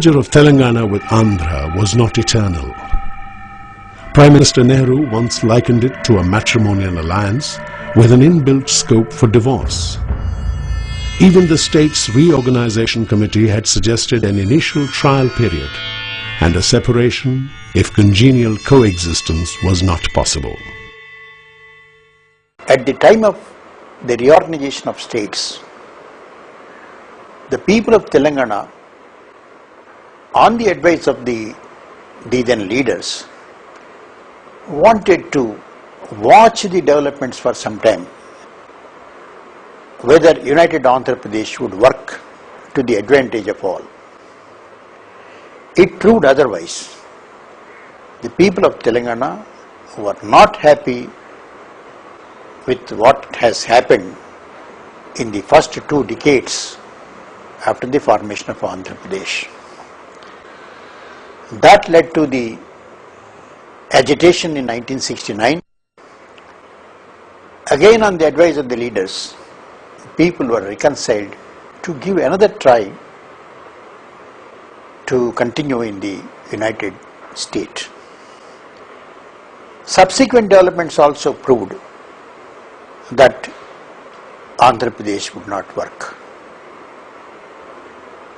merger of Telangana with Andhra was not eternal. Prime Minister Nehru once likened it to a matrimonial alliance with an inbuilt scope for divorce. Even the state's reorganization committee had suggested an initial trial period and a separation if congenial coexistence was not possible. At the time of the reorganization of states, the people of Telangana, on the advice of the then leaders, wanted to watch the developments for some time, whether United Andhra Pradesh would work to the advantage of all. It proved otherwise. The people of Telangana were not happy with what has happened in the first 2 decades after the formation of Andhra Pradesh. That led to the agitation in 1969. Again, on the advice of the leaders, people were reconciled to give another try to continue in the United State. Subsequent developments also proved that Andhra Pradesh would not work.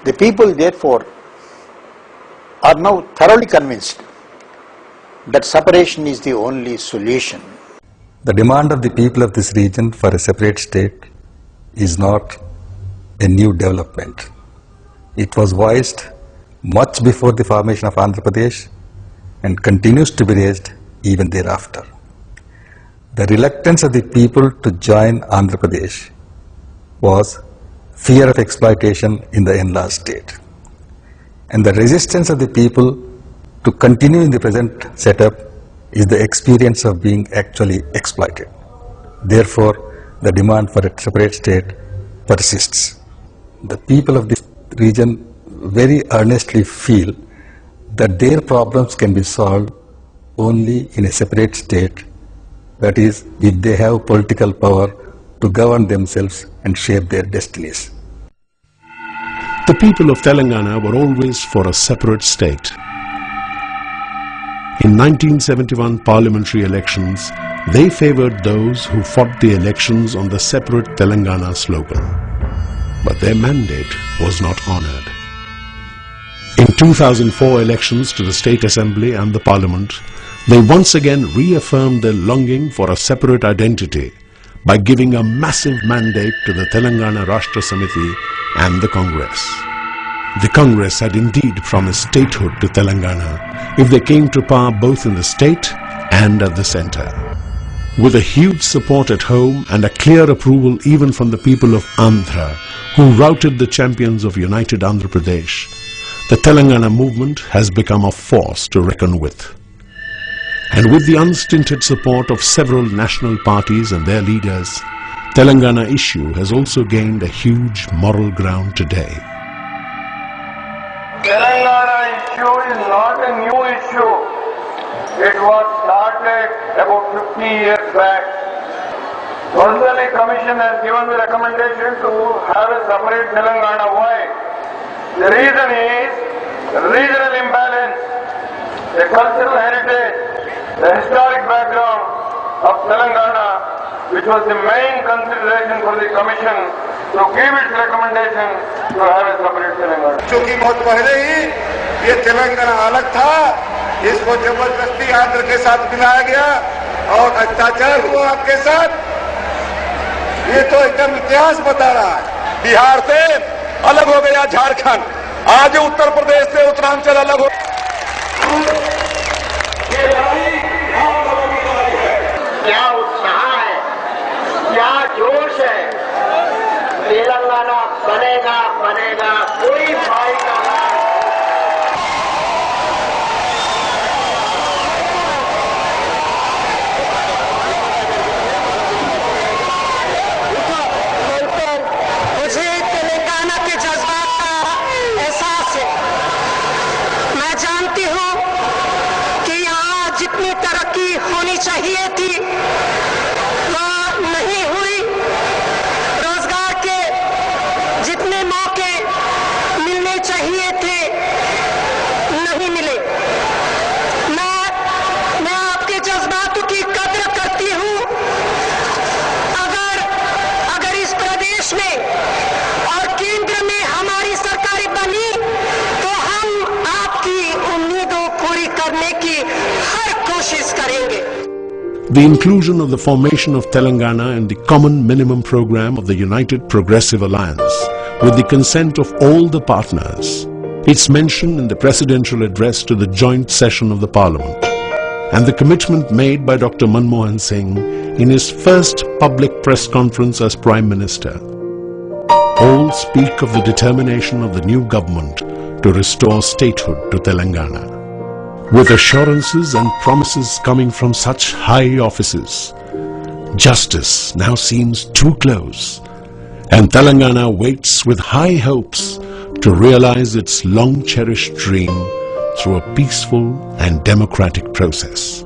The people, therefore, are now thoroughly convinced that separation is the only solution. The demand of the people of this region for a separate state is not a new development. It was voiced much before the formation of Andhra Pradesh and continues to be raised even thereafter. The reluctance of the people to join Andhra Pradesh was fear of exploitation in the enlarged state. And the resistance of the people to continue in the present setup is the experience of being actually exploited. Therefore, the demand for a separate state persists. The people of this region very earnestly feel that their problems can be solved only in a separate state, that is, if they have political power to govern themselves and shape their destinies. The people of Telangana were always for a separate state. In 1971 parliamentary elections, they favoured those who fought the elections on the separate Telangana slogan. But their mandate was not honoured. In 2004 elections to the State Assembly and the Parliament, they once again reaffirmed their longing for a separate identity by giving a massive mandate to the Telangana Rashtra Samiti and the Congress. The Congress had indeed promised statehood to Telangana if they came to power both in the state and at the centre. With a huge support at home and a clear approval even from the people of Andhra, who routed the champions of United Andhra Pradesh, the Telangana movement has become a force to reckon with. And with the unstinted support of several national parties and their leaders, Telangana issue has also gained a huge moral ground today. Telangana issue is not a new issue. It was started about 50 years back. Personally, Commission has given the recommendation to have a separate Telangana. Why? The reason is regional imbalance, the cultural heritage, the historic background of Telangana, which was the main consideration for the Commission to give its recommendation to have a separate Telangana. क्योंकि बहुत पहले ही ये तेलंगाना अलग था, इसको जबरदस्ती आंध्र के साथ मिलाया गया और अत्याचार हुआ आपके साथ, ये तो एकदम इतिहास बता रहा है। बिहार से अलग हो गया झारखंड, आज उत्तर प्रदेश से उत्तरांचल अलग हो। क्या उत्साह है, क्या जोश है, तेलंगाना बनेगा बनेगा, कोई भाई का मुझे तेलंगाना के जज्बात का एहसास है। मैं The inclusion of the formation of Telangana in the Common Minimum Program of the United Progressive Alliance with the consent of all the partners, its mention in the presidential address to the joint session of the Parliament, and the commitment made by Dr. Manmohan Singh in his first public press conference as Prime Minister, all speak of the determination of the new government to restore statehood to Telangana. With assurances and promises coming from such high offices, justice now seems too close, and Telangana waits with high hopes to realize its long-cherished dream through a peaceful and democratic process.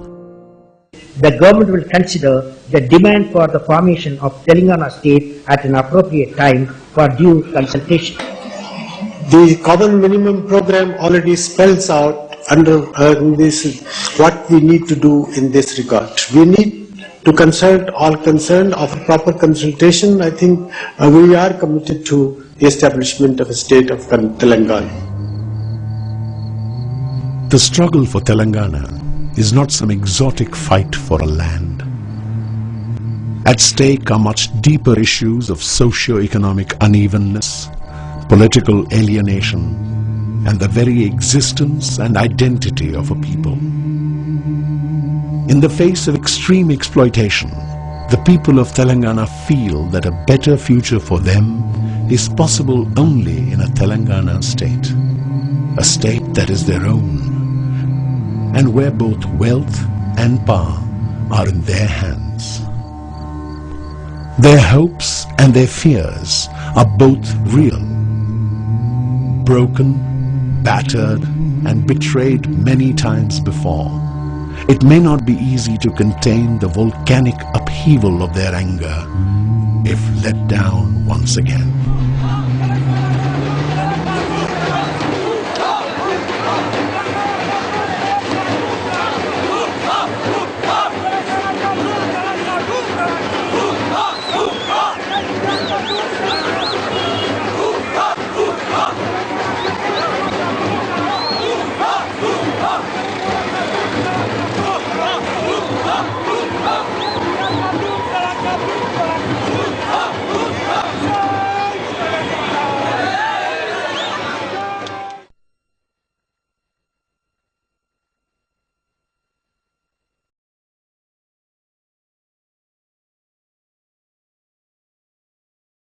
The government will consider the demand for the formation of Telangana state at an appropriate time for due consultation. The Common Minimum Program already spells out under this what we need to do in this regard. We need to consult all concerned of proper consultation. I think we are committed to the establishment of a state of Telangana. The struggle for Telangana is not some exotic fight for a land. At stake are much deeper issues of socio-economic unevenness, political alienation, and the very existence and identity of a people. In the face of extreme exploitation, the people of Telangana feel that a better future for them is possible only in a Telangana state, a state that is their own, and where both wealth and power are in their hands. Their hopes and their fears are both real. Broken, battered and betrayed many times before, it may not be easy to contain the volcanic upheaval of their anger if let down once again.